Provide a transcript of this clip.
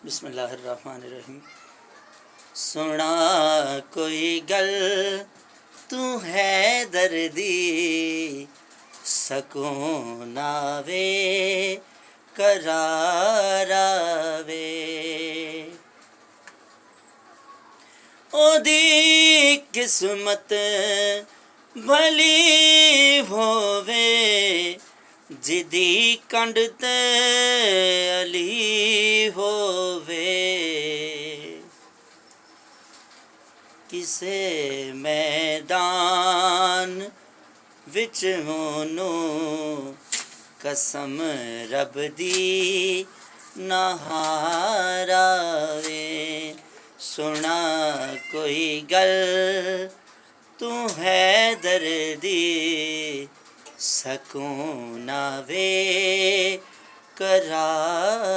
बिस्मिल्लाहिर्रहमानिर्रहीम। सुना कोई गल तू है दर्दी, सकून आवे करार आवे। ओदी किस्मत भली होवे, जिदी कंड ते अली होवे। किसे मैदान विच होनूं कसम रब दी ना हार आवे। सुना कोई गल तू है दर्दी, सकून आवे करार